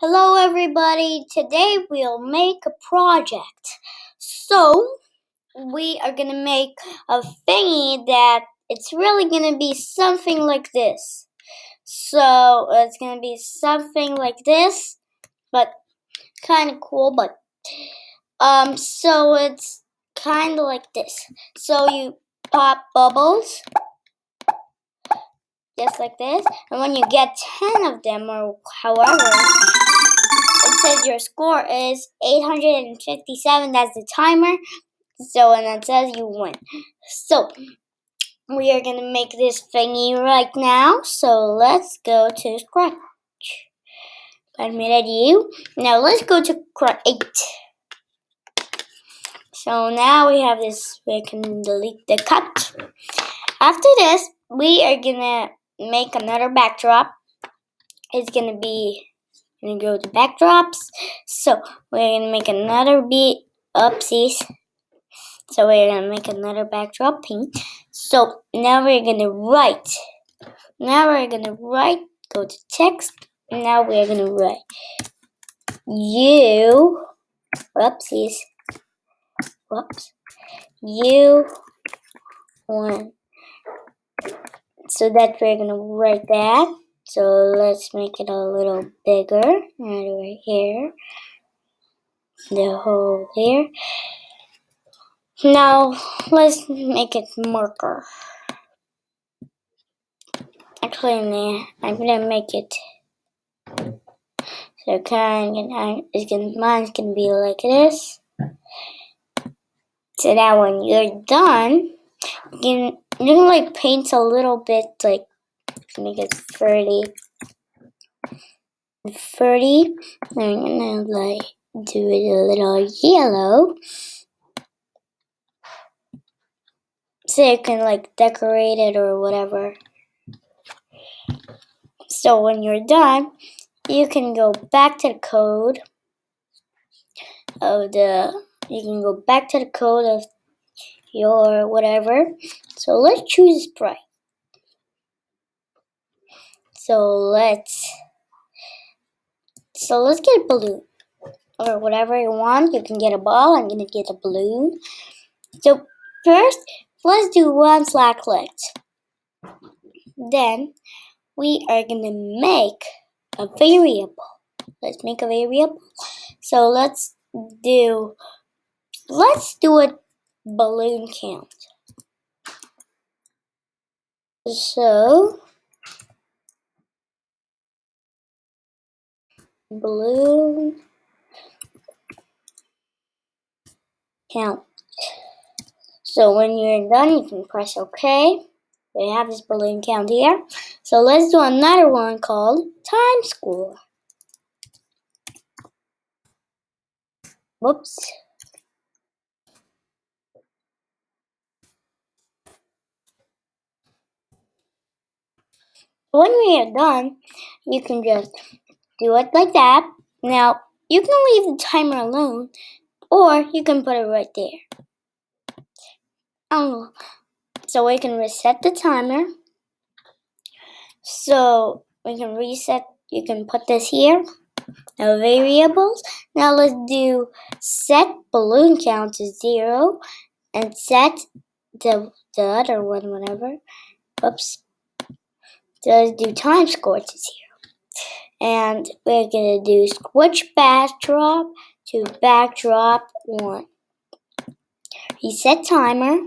Hello everybody, today we'll make a project. So, we are going to make a thingy that it's really going to be something like this. So, it's going to be something like this, but kind of cool, but so it's kind of like this. So, you pop bubbles just like this, and when you get 10 of them or however, it says your score is 857. That's the timer. So, and it says you win. So, we are going to make this thingy right now. So, let's go to Scratch. Admitted you. Now, let's go to Create. So, now we have this. We can delete the cut. After this, we are going to make another backdrop. It's going to be, going to go to backdrops. So, we're going to make another beat. Oopsies. So we're going to make another backdrop pink. So now we're going to write. Go to text. Now we're going to write you, whoopsies, you one. So that we're going to write that. So let's make it a little bigger. Right here. The whole here. Now let's make it marker. Actually, I'm gonna make it so mine's gonna be like this. So that when you're done, you can like paint a little bit, like make it 30. I'm gonna like do it a little yellow, so you can like decorate it or whatever. So when you're done, you can go back to the code of your whatever. So let's choose Sprite. So let's get a balloon or whatever you want. You can get a ball. I'm gonna get a balloon. So first, let's do one slack left. Then we are gonna make a variable. Let's make a variable. So let's do a balloon count. So balloon count. So when you're done, you can press OK. We have this balloon count here. So let's do another one called time score. Whoops. When we are done, you can just do it like that. Now, you can leave the timer alone, or you can put it right there. So we can reset the timer. So we can reset, you can put this here. Now variables. Now let's do set balloon count to 0 and set the other one, whatever. Oops. Let's do time score to 0. And we're gonna do switch backdrop to backdrop 1. Reset timer,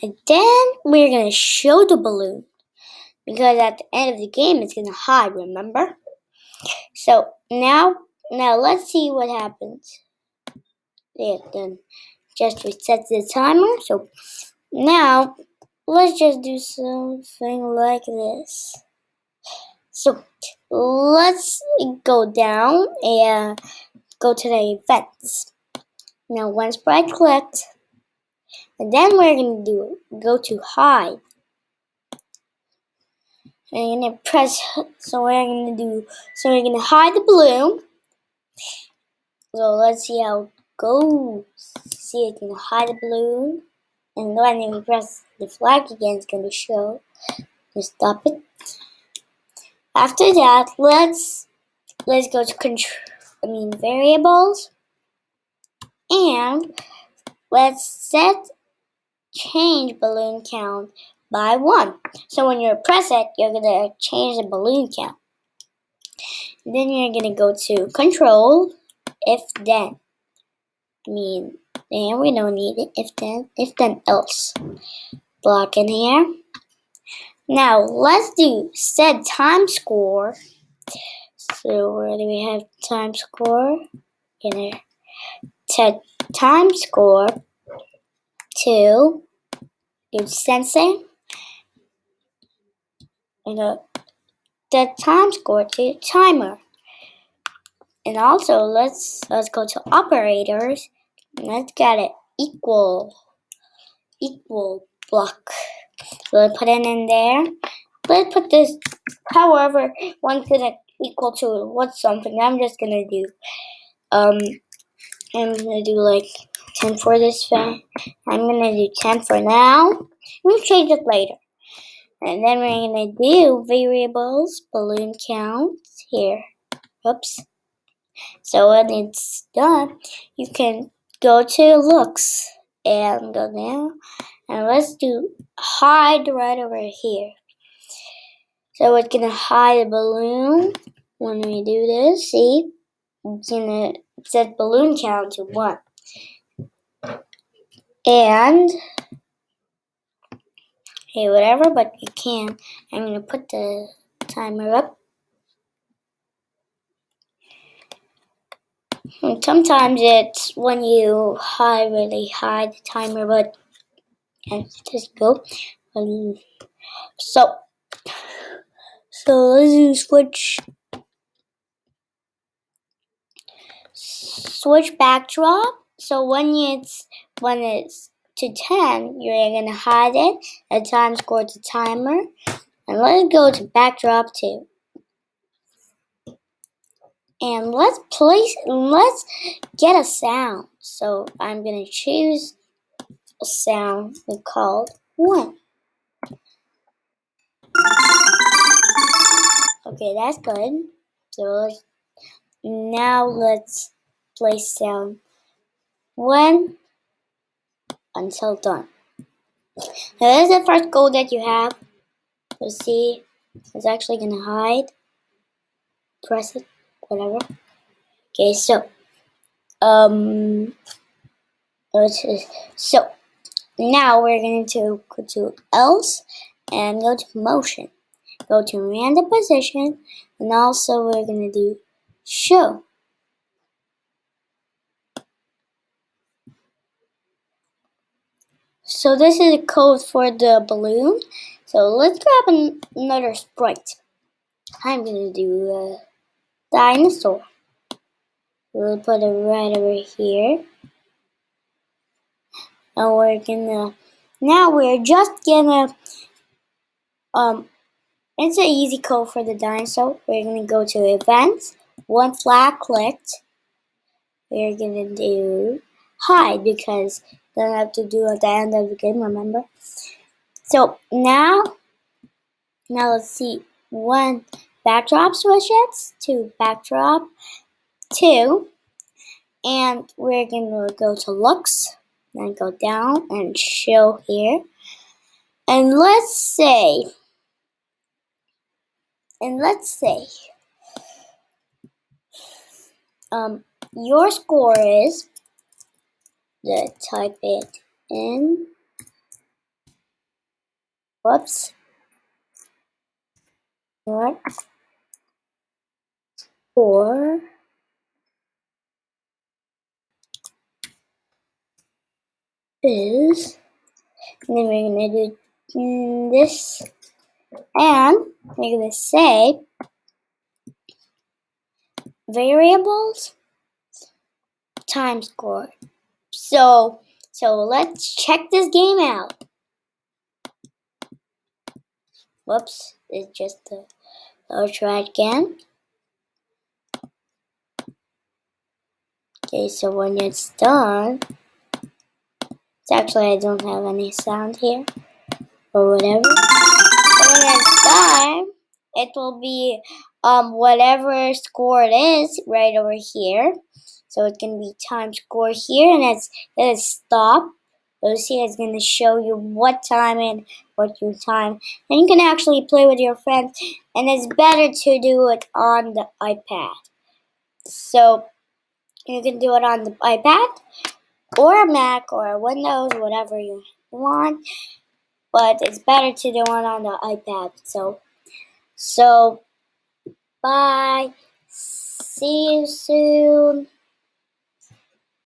and then we're gonna show the balloon because at the end of the game it's gonna hide, remember? So now let's see what happens. There, then just reset the timer. So now let's just do something like this. So let's go down and go to the events. Now once Sprite clicked, and then we're gonna go to hide. And we're gonna press, so we're gonna hide the balloon. So let's see how it goes. See, it's gonna hide the balloon. And when we press the flag again, it's gonna show. Just stop it. After that, let's go to control. variables, and let's set change balloon count by 1. So when you press it, you're gonna change the balloon count. Then you're gonna go to control, if then. Then we don't need it, if then else. Block in here. Now let's do set time score. So where do we have time score? In there. Set time score to do sensing. And the time score to timer. And also let's go to operators. Let's get it equal block. So let's put it in there. Let's put this however one's gonna equal to what's something. I'm just gonna do I'm gonna do like 10 for this fan. I'm gonna do 10 for now. We'll change it later. And then we're gonna do variables, balloon count here. Oops. So when it's done, you can go to looks and go down. And let's do hide right over here. So it's gonna hide the balloon when we do this. See? It's gonna set balloon count to 1. And hey, whatever, but you can. I'm gonna put the timer up. And sometimes it's when you really hide the timer, but and just go. So let's do switch backdrop. So when it's to 10, you're gonna hide it. The time score to timer, and let's go to backdrop 2. And let's get a sound. So I'm gonna choose a sound called 1. Okay, that's good. So now let's play sound 1 until done. Now this is the first goal that you have. So see, it's actually gonna hide. Press it, whatever. Okay, so so now we're going to go to else and go to motion. Go to random position, and also we're going to do show. So this is the code for the balloon. So let's grab another sprite. I'm going to do a dinosaur. We'll put it right over here. And we're just gonna it's an easy code for the dinosaur. We're gonna go to events, one flag clicked. We're gonna do hide because don't have to do at the end of the game, remember? So now let's see. 1 backdrop switches to backdrop 2, and we're gonna go to looks, then go down and show here. And let's say your score is, type it in. Whoops. Your score is, and then we're gonna do this, and we're gonna say variables time score. So let's check this game out. Whoops, it's just I'll try it again. Okay, so when it's done, it's actually I don't have any sound here or whatever. So when it's done, it will be whatever score it is right over here. So it's going to be time score here, and it's stop. So see, it's going to show you what time and what you time. And you can actually play with your friends, and it's better to do it on the iPad. So you can do it on the iPad or a Mac or a Windows, whatever you want. But it's better to do it on the iPad. So bye. See you soon.